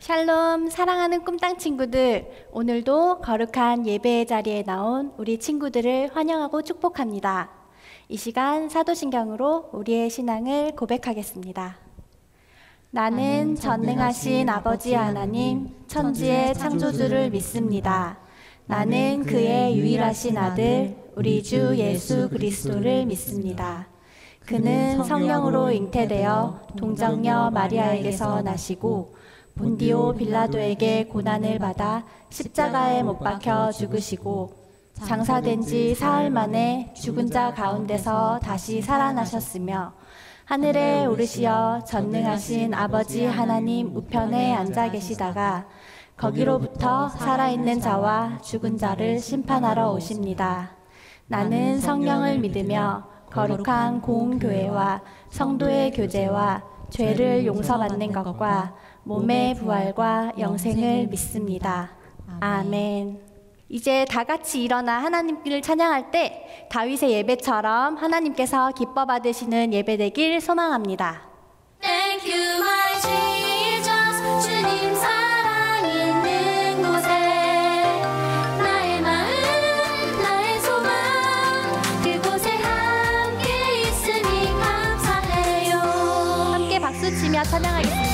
샬롬, 사랑하는 꿈땅 친구들, 오늘도 거룩한 예배의 자리에 나온 우리 친구들을 환영하고 축복합니다. 이 시간 사도신경으로 우리의 신앙을 고백하겠습니다. 나는 전능하신 아버지 하나님, 천지의 창조주를 믿습니다. 나는 그의 유일하신 아들, 우리 주 예수 그리스도를 믿습니다. 그는 성령으로 잉태되어 동정녀 마리아에게서 나시고 본디오 빌라도에게 고난을 받아 십자가에 못 박혀 죽으시고 장사된 지 사흘 만에 죽은 자 가운데서 다시 살아나셨으며 하늘에 오르시어 전능하신 아버지 하나님 우편에 앉아 계시다가 거기로부터 살아있는 자와 죽은 자를 심판하러 오십니다. 나는 성령을 믿으며 거룩한 공교회와 성도의 교제와 죄를 용서받는 것과 몸의 부활과 영생을 믿습니다. 아멘. 이제 다 같이 일어나 하나님을 찬양할 때 다윗의 예배처럼 하나님께서 기뻐 받으시는 예배 되길 소망합니다. Thank you, my Jesus. 주님 사랑 있는 곳에 나의 마음, 나의 소망 그곳에 함께 있으니 감사해요. 함께 박수 치며 찬양하겠습니다.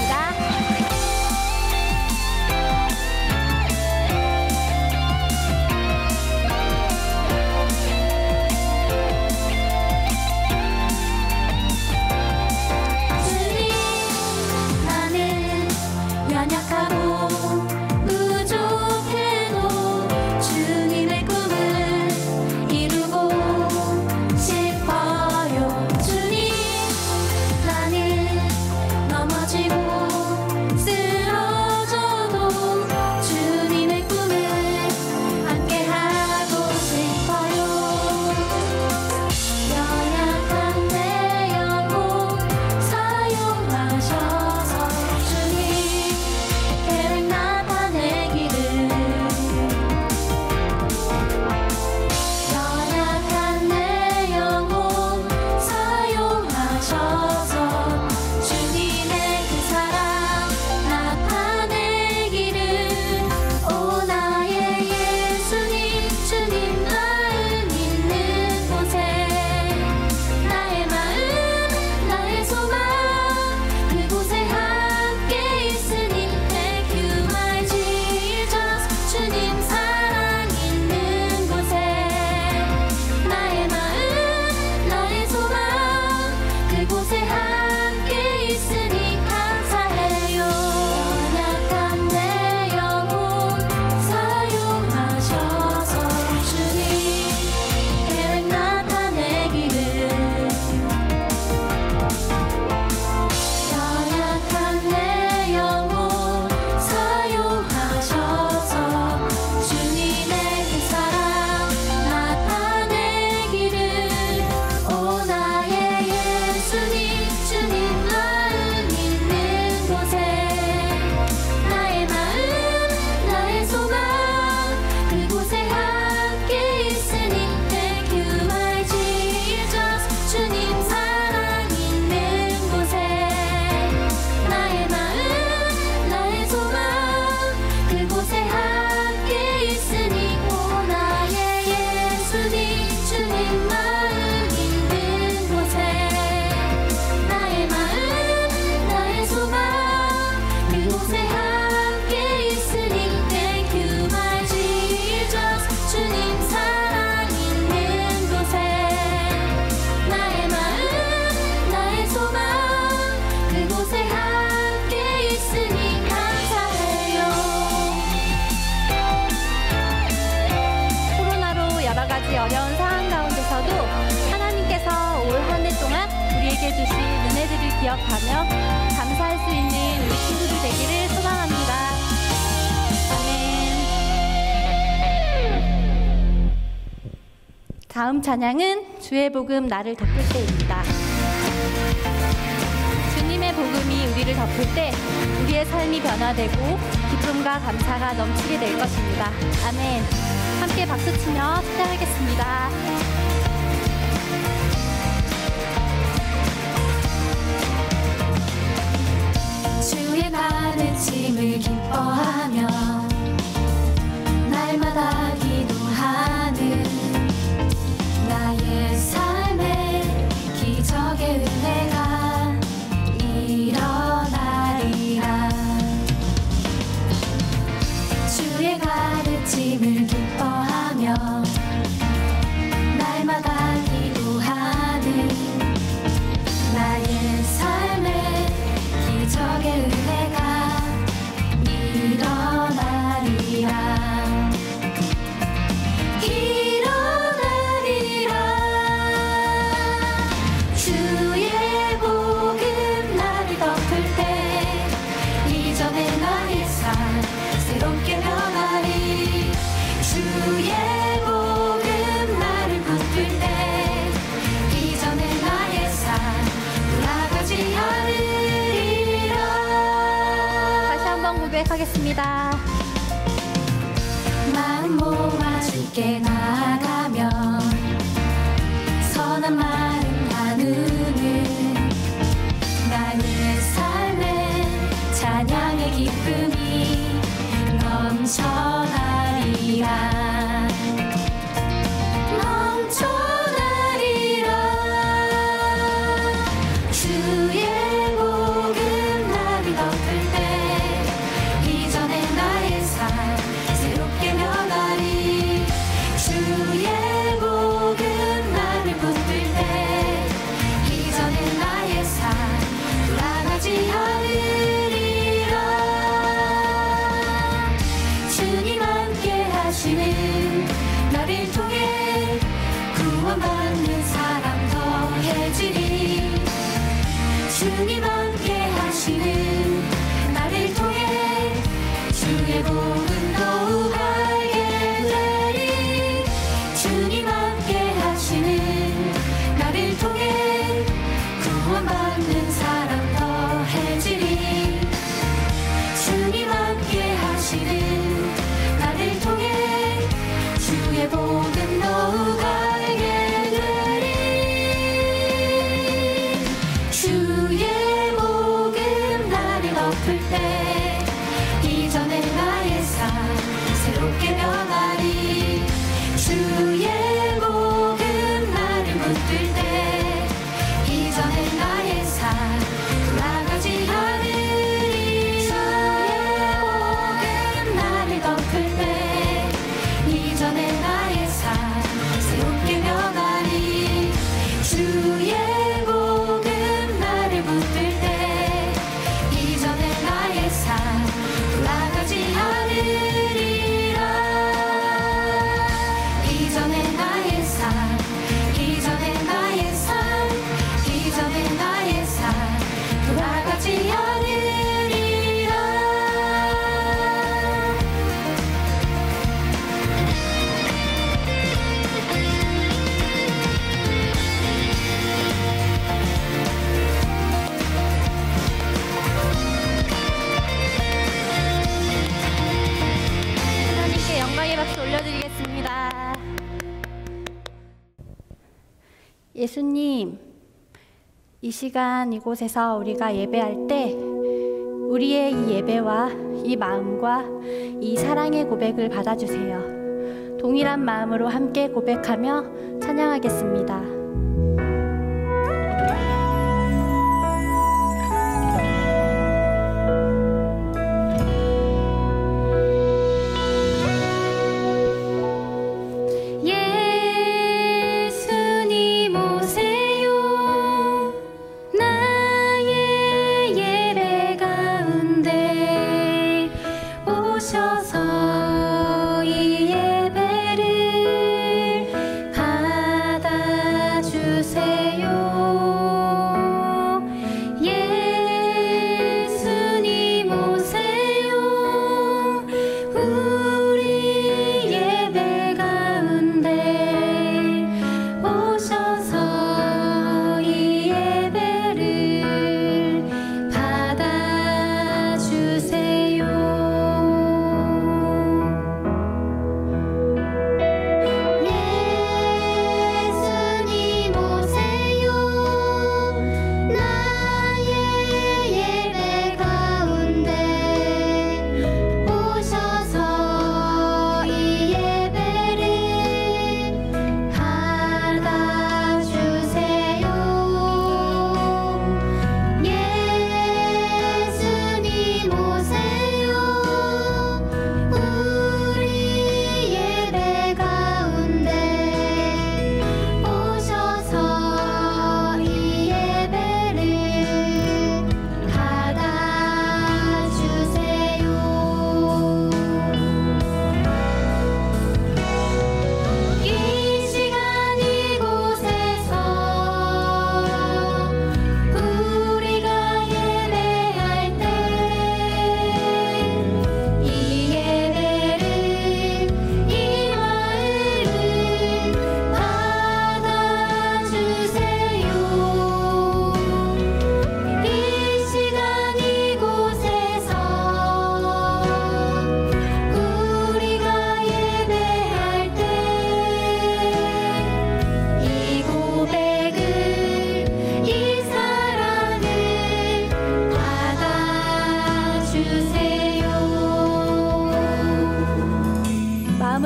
어려운 상황 가운데서도 하나님께서 올 한 해 동안 우리에게 주신 은혜들을 기억하며 감사할 수 있는 우리 친구들 되기를 소망합니다. 아멘. 다음 찬양은 주의 복음 나를 덮을 때입니다. 주님의 복음이 우리를 덮을 때 우리의 삶이 변화되고 기쁨과 감사가 넘치게 될 것입니다. 아멘. 함께 박수치며 찬양하겠습니다. 주의 받은 짐을 기뻐 삶 새롭게 변하리. 주의 복음 나를 붙들 때 이전의 나의 삶 돌아가지 않으리라. 다시 한번 고백하겠습니다. 마음 모아 주께 나아가면 선한 말을 나누는 나의 삶에 찬양의 기쁨이 넘쳐나리라. 넘쳐나리라. 주의 복음 나를 덮을 때 이전의 나의 삶 새롭게 변하리. 주의 복음 나를 붙들 때 이전의 나의 삶 돌아가지 않으리라. 주님 함께 하시는 나를 통해 구원받는 사람 더해지리. 주님 함께 하시는 나를 통해 주의 복음 더욱 알게 되리. 주님 함께 하시는 나를 통해 구원받는 사람 더해지리. 주님 함께 하시는 나를 통해 주의 복음 더욱 알게 되리. 주의 복음 나를 덮을 때 이전의 나의 삶 새롭게 변하리. 주의 복음 나를 붙들 때 이전의 나의 삶 돌아가지 않으리. 주의 복음 나를 덮을 때 이전의 나의 삶 새롭게 변하리. 주의 복음 나를 붙들 때 이전의 나의 삶 돌아가지 않으리라. 이전의 나의 삶 이전의 나의 삶 이전의 나의 삶 돌아가지 않으리라. 하나님께 영광의 박수 올려드리겠습니다. 예수님, 이 시간 이곳에서 우리가 예배할 때 우리의 이 예배와 이 마음과 이 사랑의 고백을 받아주세요. 동일한 마음으로 함께 고백하며 찬양하겠습니다. 예수님 오세요. 나의 예배 가운데 오셔서 이 예배를 받아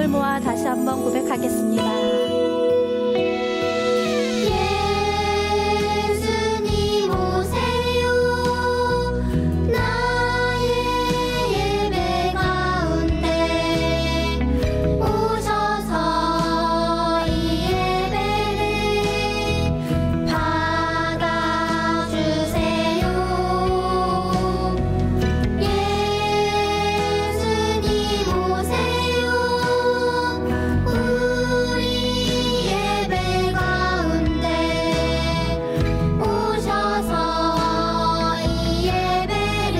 마음을 모아 다시 한번 고백하겠습니다. 예수님 오세요. 나의 예배 가운데 오셔서 이 예배를 받아주세요. 예수님 오세요. 우리 예배 가운데 오셔서 이 예배를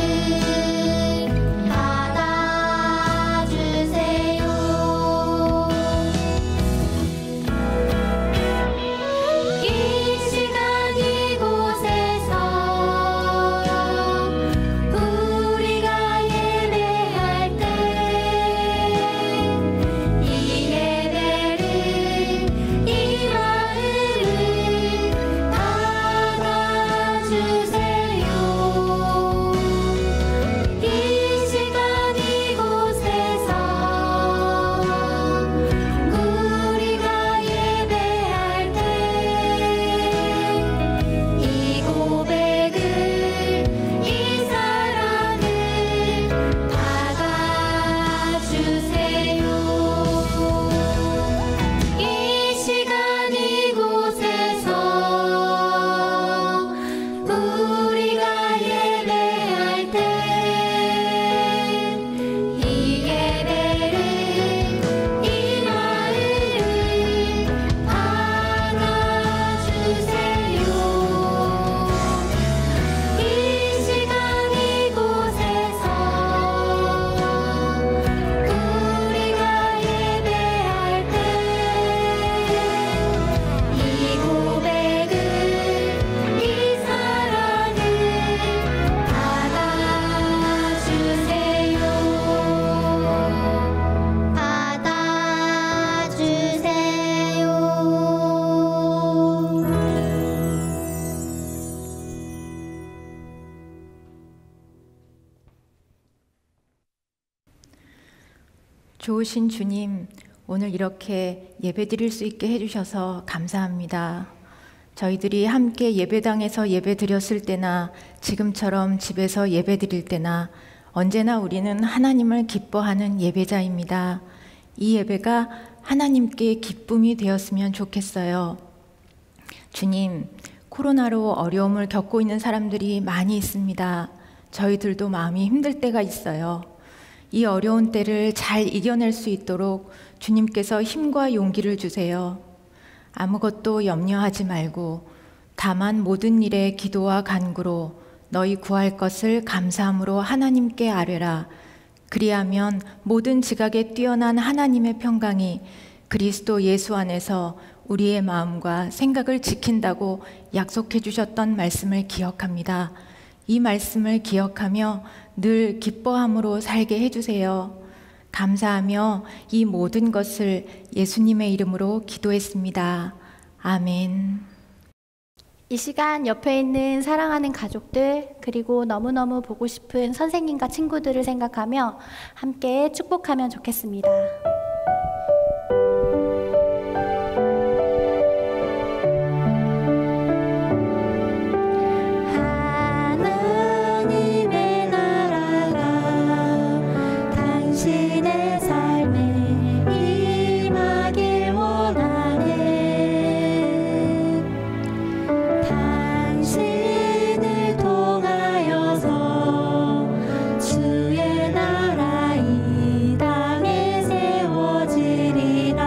받아주세요. 이 시간 이곳에서 우리가 예배할 때 이 예배를 이 마음을 받아주세요. 이 시간 이곳에서 우리가 예배할 때 이 고백을 이 사랑을 받아주세요. 이 시간 이곳에서 우리가 예배할 때 이 예배를 이 마음을 받아주세요. 이 시간 이곳에서 우리가 예배할 때 이 고백을 이 사랑을 좋으신 주님, 오늘 이렇게 예배드릴 수 있게 해주셔서 감사합니다. 저희들이 함께 예배당에서 예배드렸을 때나 지금처럼 집에서 예배드릴 때나 언제나 우리는 하나님을 기뻐하는 예배자입니다. 이 예배가 하나님께 기쁨이 되었으면 좋겠어요. 주님, 코로나로 어려움을 겪고 있는 사람들이 많이 있습니다. 저희들도 마음이 힘들 때가 있어요. 이 어려운 때를 잘 이겨낼 수 있도록 주님께서 힘과 용기를 주세요. 아무것도 염려하지 말고 다만 모든 일에 기도와 간구로 너희 구할 것을 감사함으로 하나님께 아뢰라. 그리하면 모든 지각에 뛰어난 하나님의 평강이 그리스도 예수 안에서 우리의 마음과 생각을 지킨다고 약속해 주셨던 말씀을 기억합니다. 이 말씀을 기억하며 늘 기뻐함으로 살게 해주세요. 감사하며 이 모든 것을 예수님의 이름으로 기도했습니다. 아멘. 이 시간 옆에 있는 사랑하는 가족들, 그리고 너무너무 보고 싶은 선생님과 친구들을 생각하며 함께 축복하면 좋겠습니다. 하나님의 나라가 당신의 삶에 임하길 원하네. 당신을 통하여서 주의 나라 이 땅에 세워지리라.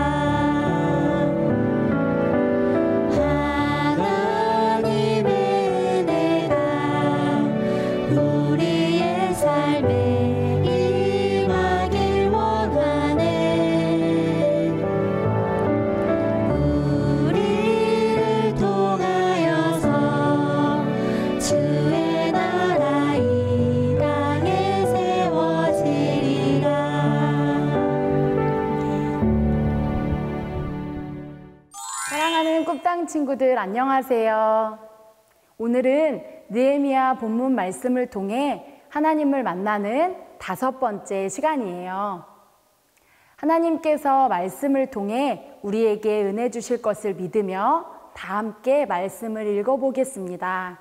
하나님의 은혜가 우리의 삶에 임하길 원하네. 우리를 통하여서 주의 나라 이 땅에 세워지리라. 사랑하는 꿈땅 친구들 안녕하세요. 오늘은 느헤미야 본문 말씀을 통해 하나님을 만나는 5번째 시간이에요. 하나님께서 말씀을 통해 우리에게 은혜 주실 것을 믿으며 다 함께 말씀을 읽어보겠습니다.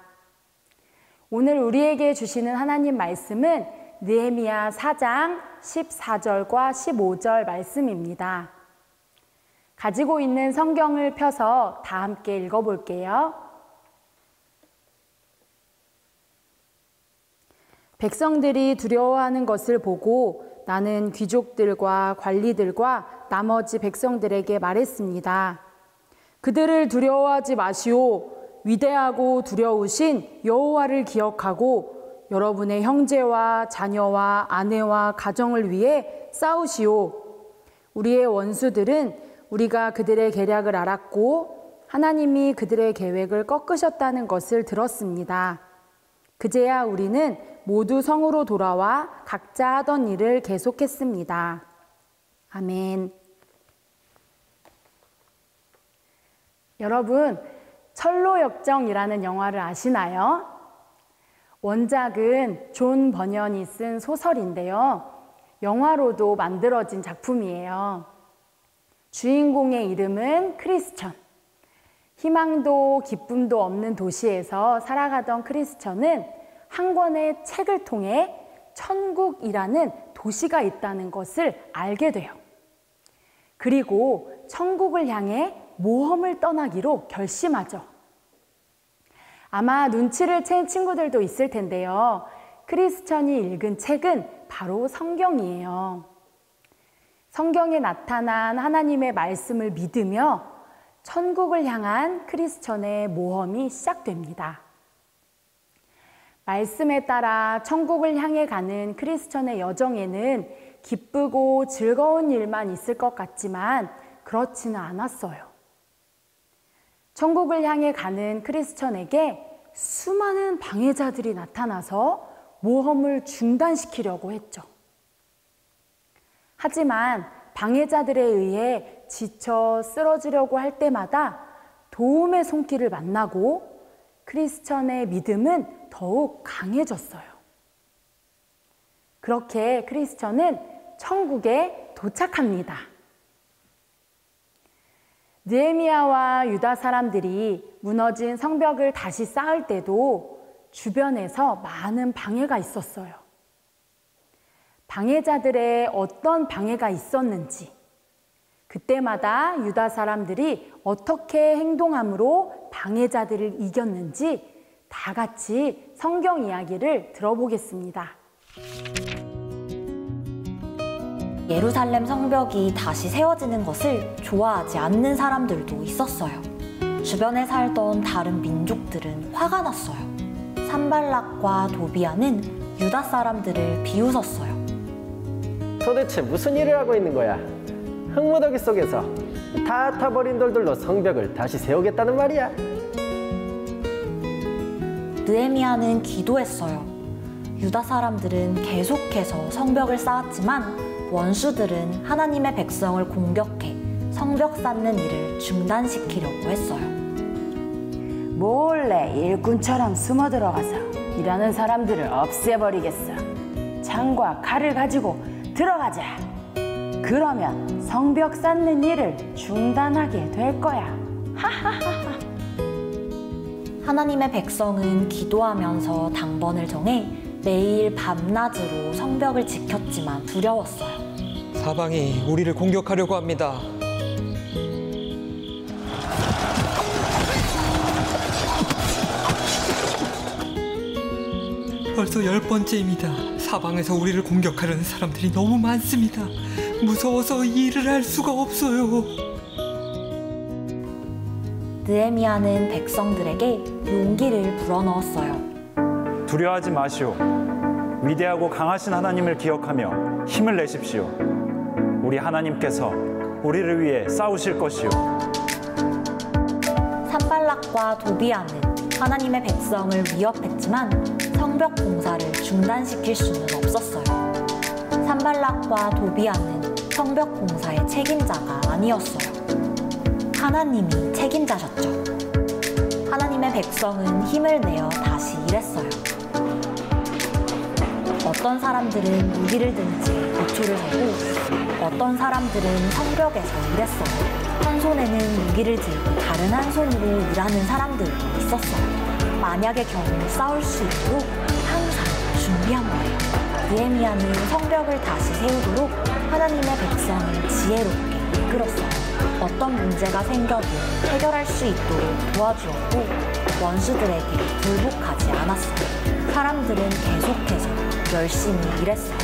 오늘 우리에게 주시는 하나님 말씀은 느헤미야 4장 14절과 15절 말씀입니다. 가지고 있는 성경을 펴서 다 함께 읽어볼게요. 백성들이 두려워하는 것을 보고 나는 귀족들과 관리들과 나머지 백성들에게 말했습니다. 그들을 두려워하지 마시오. 위대하고 두려우신 여호와를 기억하고 여러분의 형제와 자녀와 아내와 가정을 위해 싸우시오. 우리의 원수들은 우리가 그들의 계략을 알았고 하나님이 그들의 계획을 꺾으셨다는 것을 들었습니다. 그제야 우리는 모두 성으로 돌아와 각자 하던 일을 계속했습니다. 아멘. 여러분, 철로역정이라는 영화를 아시나요? 원작은 존 버년이 쓴 소설인데요. 영화로도 만들어진 작품이에요. 주인공의 이름은 크리스천. 희망도 기쁨도 없는 도시에서 살아가던 크리스천은 한 권의 책을 통해 천국이라는 도시가 있다는 것을 알게 돼요. 그리고 천국을 향해 모험을 떠나기로 결심하죠. 아마 눈치를 챈 친구들도 있을 텐데요. 크리스천이 읽은 책은 바로 성경이에요. 성경에 나타난 하나님의 말씀을 믿으며 천국을 향한 크리스천의 모험이 시작됩니다. 말씀에 따라 천국을 향해 가는 크리스천의 여정에는 기쁘고 즐거운 일만 있을 것 같지만 그렇지는 않았어요. 천국을 향해 가는 크리스천에게 수많은 방해자들이 나타나서 모험을 중단시키려고 했죠. 하지만 방해자들에 의해 지쳐 쓰러지려고 할 때마다 도움의 손길을 만나고 크리스천의 믿음은 더욱 강해졌어요. 그렇게 크리스천은 천국에 도착합니다. 느헤미야와 유다 사람들이 무너진 성벽을 다시 쌓을 때도 주변에서 많은 방해가 있었어요. 방해자들의 어떤 방해가 있었는지, 그때마다 유다 사람들이 어떻게 행동함으로 방해자들을 이겼는지 다 같이 성경 이야기를 들어보겠습니다. 예루살렘 성벽이 다시 세워지는 것을 좋아하지 않는 사람들도 있었어요. 주변에 살던 다른 민족들은 화가 났어요. 산발락과 도비아는 유다 사람들을 비웃었어요. 도대체 무슨 일을 하고 있는 거야? 흙무더기 속에서 다 타버린 돌들로 성벽을 다시 세우겠다는 말이야? 느헤미야는 기도했어요. 유다 사람들은 계속해서 성벽을 쌓았지만 원수들은 하나님의 백성을 공격해 성벽 쌓는 일을 중단시키려고 했어요. 몰래 일꾼처럼 숨어 들어가서 이러는 사람들을 없애버리겠어. 창과 칼을 가지고 들어가자. 그러면 성벽 쌓는 일을 중단하게 될 거야. 하하하하. 하나님의 백성은 기도하면서 당번을 정해 매일 밤낮으로 성벽을 지켰지만 두려웠어요. 사방이 우리를 공격하려고 합니다. 벌써 10번째입니다. 사방에서 우리를 공격하려는 사람들이 너무 많습니다. 무서워서 일을 할 수가 없어요. 느헤미야는 백성들에게 용기를 불어넣었어요. 두려워하지 마시오. 위대하고 강하신 하나님을 기억하며 힘을 내십시오. 우리 하나님께서 우리를 위해 싸우실 것이오. 산발락과 도비아는 하나님의 백성을 위협했지만 성벽 공사를 중단시킬 수는 없었어요. 산발락과 도비아는 성벽 공사의 책임자가 아니었어요. 하나님이 책임자셨죠. 하나님의 백성은 힘을 내어 다시 일했어요. 어떤 사람들은 무기를 든 채 도초를 하고 어떤 사람들은 성벽에서 일했어요. 한 손에는 무기를 들고 다른 한 손으로 일하는 사람들도 있었어요. 만약의 경우 싸울 수 있도록 항상 준비한 거예요. 느헤미야는 성벽을 다시 세우도록 하나님의 백성을 지혜롭게 이끌었어요. 어떤 문제가 생겨도 해결할 수 있도록 도와주었고 원수들에게 굴복하지 않았어요. 사람들은 계속해서 열심히 일했어요.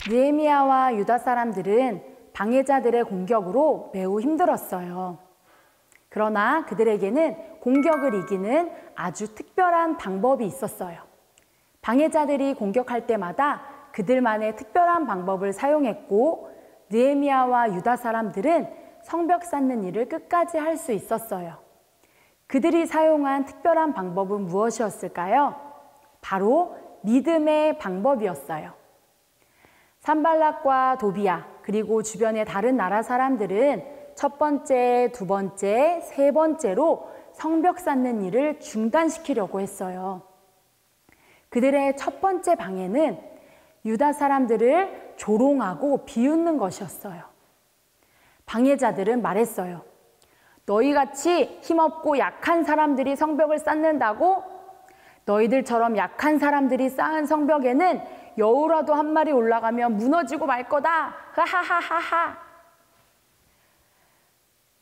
느헤미야와 유다 사람들은 방해자들의 공격으로 매우 힘들었어요. 그러나 그들에게는 공격을 이기는 아주 특별한 방법이 있었어요. 방해자들이 공격할 때마다 그들만의 특별한 방법을 사용했고 느헤미야와 유다 사람들은 성벽 쌓는 일을 끝까지 할 수 있었어요. 그들이 사용한 특별한 방법은 무엇이었을까요? 바로 믿음의 방법이었어요. 산발락과 도비야 그리고 주변의 다른 나라 사람들은 첫 번째, 두 번째, 세 번째로 성벽 쌓는 일을 중단시키려고 했어요. 그들의 첫 번째 방해는 유다 사람들을 조롱하고 비웃는 것이었어요. 방해자들은 말했어요. 너희같이 힘없고 약한 사람들이 성벽을 쌓는다고? 너희들처럼 약한 사람들이 쌓은 성벽에는 여우라도 한 마리 올라가면 무너지고 말 거다. 하하하하하.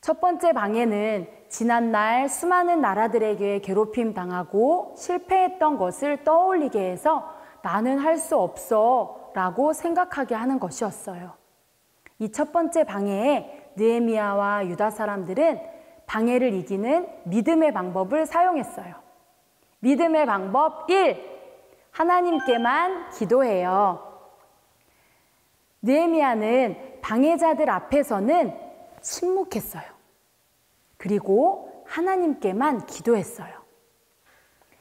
첫 번째 방해는 지난날 수많은 나라들에게 괴롭힘 당하고 실패했던 것을 떠올리게 해서 나는 할 수 없어 라고 생각하게 하는 것이었어요. 이 첫 번째 방해에 느헤미야와 유다 사람들은 방해를 이기는 믿음의 방법을 사용했어요. 믿음의 방법 1. 하나님께만 기도해요. 느헤미야는 방해자들 앞에서는 침묵했어요. 그리고 하나님께만 기도했어요.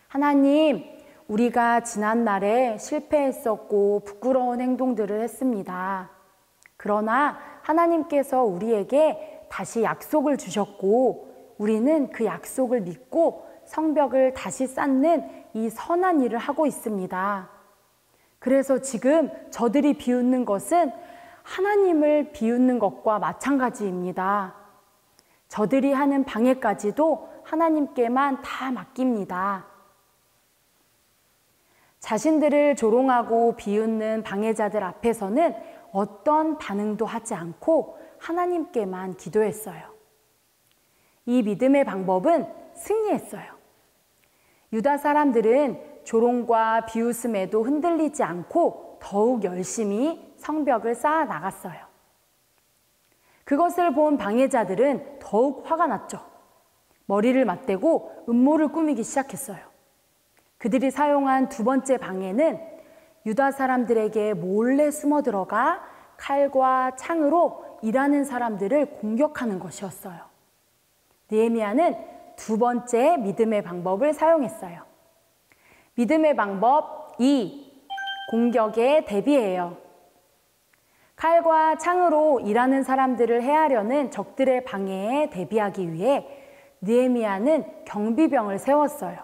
하나님, 우리가 지난날에 실패했었고 부끄러운 행동들을 했습니다. 그러나 하나님께서 우리에게 다시 약속을 주셨고 우리는 그 약속을 믿고 성벽을 다시 쌓는 이 선한 일을 하고 있습니다. 그래서 지금 저들이 비웃는 것은 하나님을 비웃는 것과 마찬가지입니다. 저들이 하는 방해까지도 하나님께만 다 맡깁니다. 자신들을 조롱하고 비웃는 방해자들 앞에서는 어떤 반응도 하지 않고 하나님께만 기도했어요. 이 믿음의 방법은 승리했어요. 유다 사람들은 조롱과 비웃음에도 흔들리지 않고 더욱 열심히 성벽을 쌓아 나갔어요. 그것을 본 방해자들은 더욱 화가 났죠. 머리를 맞대고 음모를 꾸미기 시작했어요. 그들이 사용한 두 번째 방해는 유다 사람들에게 몰래 숨어 들어가 칼과 창으로 일하는 사람들을 공격하는 것이었어요. 느헤미야는 두 번째 믿음의 방법을 사용했어요. 믿음의 방법 2. 공격에 대비해요. 칼과 창으로 일하는 사람들을 해하려는 적들의 방해에 대비하기 위해 느헤미야는 경비병을 세웠어요.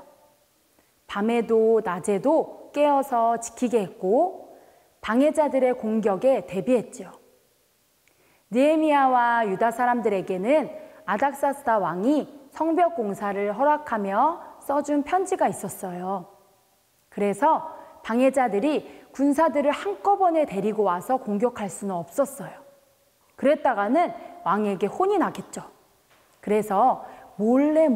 밤에도 낮에도 깨어서 지키게 했고 방해자들의 공격에 대비했죠. 느헤미야와 유다 사람들에게는 아닥사스다 왕이 성벽 공사를 허락하며 써준 편지가 있었어요. 그래서 방해자들이 군사들을 한꺼번에 데리고 와서 공격할 수는 없었어요. 그랬다가는 왕에게 혼이 나겠죠. 그래서 몰래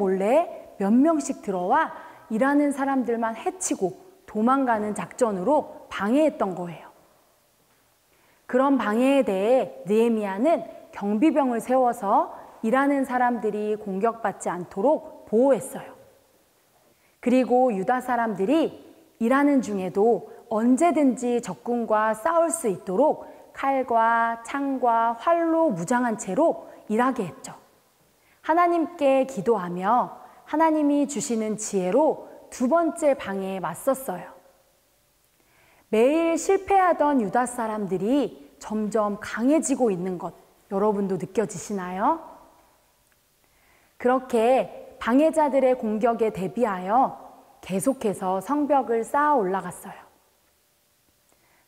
몇 명씩 들어와 일하는 사람들만 해치고 도망가는 작전으로 방해했던 거예요. 그런 방해에 대해 느헤미야는 경비병을 세워서 일하는 사람들이 공격받지 않도록 보호했어요. 그리고 유다 사람들이 일하는 중에도 언제든지 적군과 싸울 수 있도록 칼과 창과 활로 무장한 채로 일하게 했죠. 하나님께 기도하며 하나님이 주시는 지혜로 두 번째 방해에 맞섰어요. 매일 실패하던 유다 사람들이 점점 강해지고 있는 것 여러분도 느껴지시나요? 그렇게 방해자들의 공격에 대비하여 계속해서 성벽을 쌓아 올라갔어요.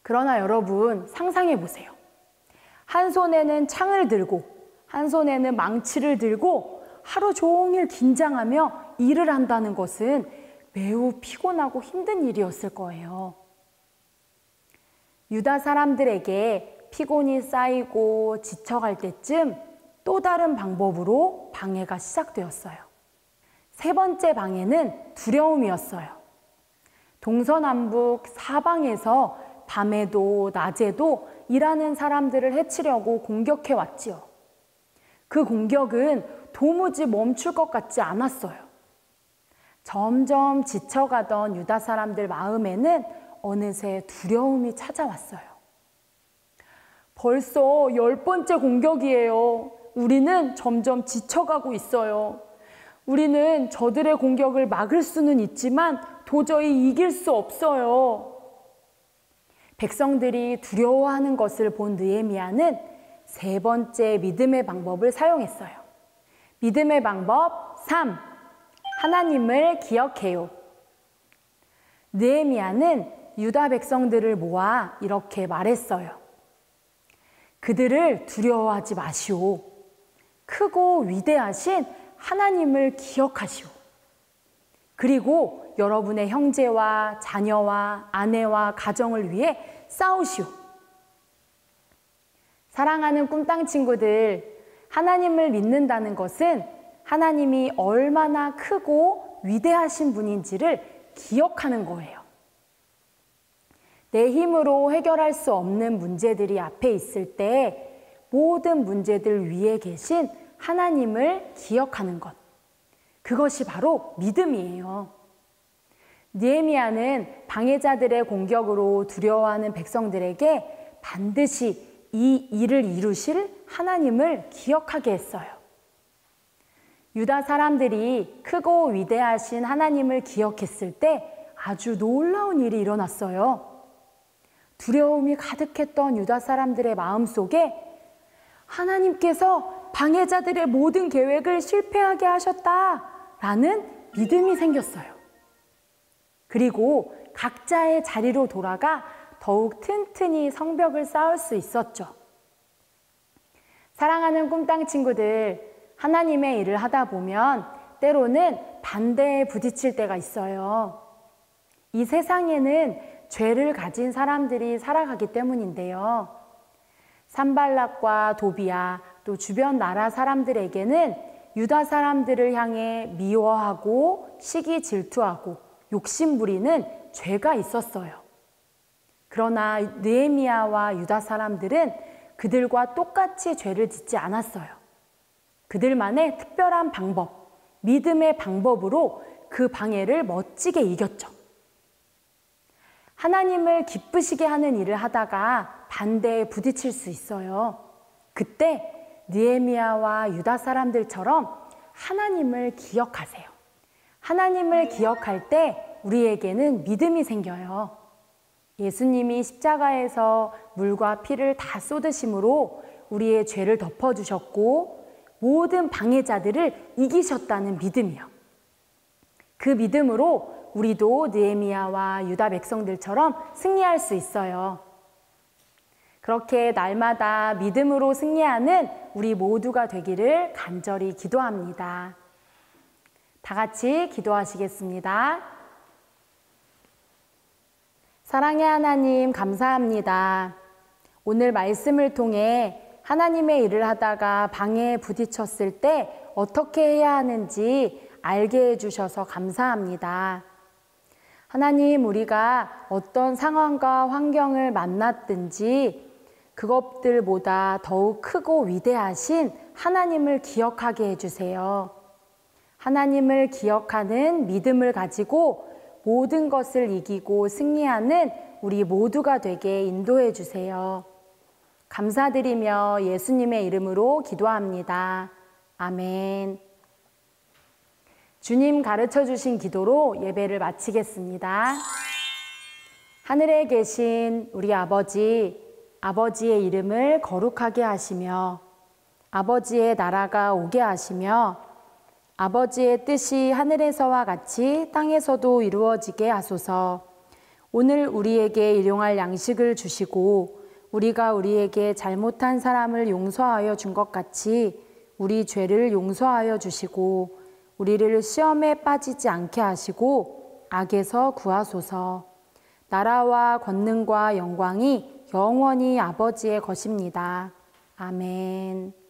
그러나 여러분, 상상해 보세요. 한 손에는 창을 들고 한 손에는 망치를 들고 하루 종일 긴장하며 일을 한다는 것은 매우 피곤하고 힘든 일이었을 거예요. 유다 사람들에게 피곤이 쌓이고 지쳐갈 때쯤 또 다른 방법으로 방해가 시작되었어요. 세 번째 방해는 두려움이었어요. 동서남북 사방에서 밤에도 낮에도 일하는 사람들을 해치려고 공격해 왔지요. 그 공격은 도무지 멈출 것 같지 않았어요. 점점 지쳐가던 유다 사람들 마음에는 어느새 두려움이 찾아왔어요. 벌써 10번째 공격이에요. 우리는 점점 지쳐가고 있어요. 우리는 저들의 공격을 막을 수는 있지만 도저히 이길 수 없어요. 백성들이 두려워하는 것을 본 느헤미야는 세 번째 믿음의 방법을 사용했어요. 믿음의 방법 3. 하나님을 기억해요. 느헤미야는 유다 백성들을 모아 이렇게 말했어요. 그들을 두려워하지 마시오. 크고 위대하신 하나님을 기억하시오. 그리고 여러분의 형제와 자녀와 아내와 가정을 위해 싸우시오. 사랑하는 꿈땅 친구들, 하나님을 믿는다는 것은 하나님이 얼마나 크고 위대하신 분인지를 기억하는 거예요. 내 힘으로 해결할 수 없는 문제들이 앞에 있을 때 모든 문제들 위에 계신 하나님을 기억하는 것. 그것이 바로 믿음이에요. 느헤미야는 방해자들의 공격으로 두려워하는 백성들에게 반드시 이 일을 이루실 하나님을 기억하게 했어요. 유다 사람들이 크고 위대하신 하나님을 기억했을 때 아주 놀라운 일이 일어났어요. 두려움이 가득했던 유다 사람들의 마음속에 하나님께서 방해자들의 모든 계획을 실패하게 하셨다라는 믿음이 생겼어요. 그리고 각자의 자리로 돌아가 더욱 튼튼히 성벽을 쌓을 수 있었죠. 사랑하는 꿈땅 친구들, 하나님의 일을 하다 보면 때로는 반대에 부딪힐 때가 있어요. 이 세상에는 죄를 가진 사람들이 살아가기 때문인데요. 산발락과 도비야 또 주변 나라 사람들에게는 유다 사람들을 향해 미워하고 시기 질투하고 욕심부리는 죄가 있었어요. 그러나 느헤미야와 유다 사람들은 그들과 똑같이 죄를 짓지 않았어요. 그들만의 특별한 방법, 믿음의 방법으로 그 방해를 멋지게 이겼죠. 하나님을 기쁘시게 하는 일을 하다가 반대에 부딪힐 수 있어요. 그때 느헤미야와 유다 사람들처럼 하나님을 기억하세요. 하나님을 기억할 때 우리에게는 믿음이 생겨요. 예수님이 십자가에서 물과 피를 다 쏟으심으로 우리의 죄를 덮어주셨고 모든 방해자들을 이기셨다는 믿음이요. 그 믿음으로 우리도 느헤미야와 유다 백성들처럼 승리할 수 있어요. 그렇게 날마다 믿음으로 승리하는 우리 모두가 되기를 간절히 기도합니다. 다 같이 기도하시겠습니다. 사랑의 하나님, 감사합니다. 오늘 말씀을 통해 하나님의 일을 하다가 방해에 부딪혔을 때 어떻게 해야 하는지 알게 해주셔서 감사합니다. 하나님, 우리가 어떤 상황과 환경을 만났든지 그것들보다 더욱 크고 위대하신 하나님을 기억하게 해주세요. 하나님을 기억하는 믿음을 가지고 모든 것을 이기고 승리하는 우리 모두가 되게 인도해 주세요. 감사드리며 예수님의 이름으로 기도합니다. 아멘. 주님 가르쳐 주신 기도로 예배를 마치겠습니다. 하늘에 계신 우리 아버지, 아버지의 이름을 거룩하게 하시며 아버지의 나라가 오게 하시며 아버지의 뜻이 하늘에서와 같이 땅에서도 이루어지게 하소서. 오늘 우리에게 일용할 양식을 주시고 우리가 우리에게 잘못한 사람을 용서하여 준 것 같이 우리 죄를 용서하여 주시고 우리를 시험에 빠지지 않게 하시고 악에서 구하소서. 나라와 권능과 영광이 영원히 아버지의 것입니다. 아멘.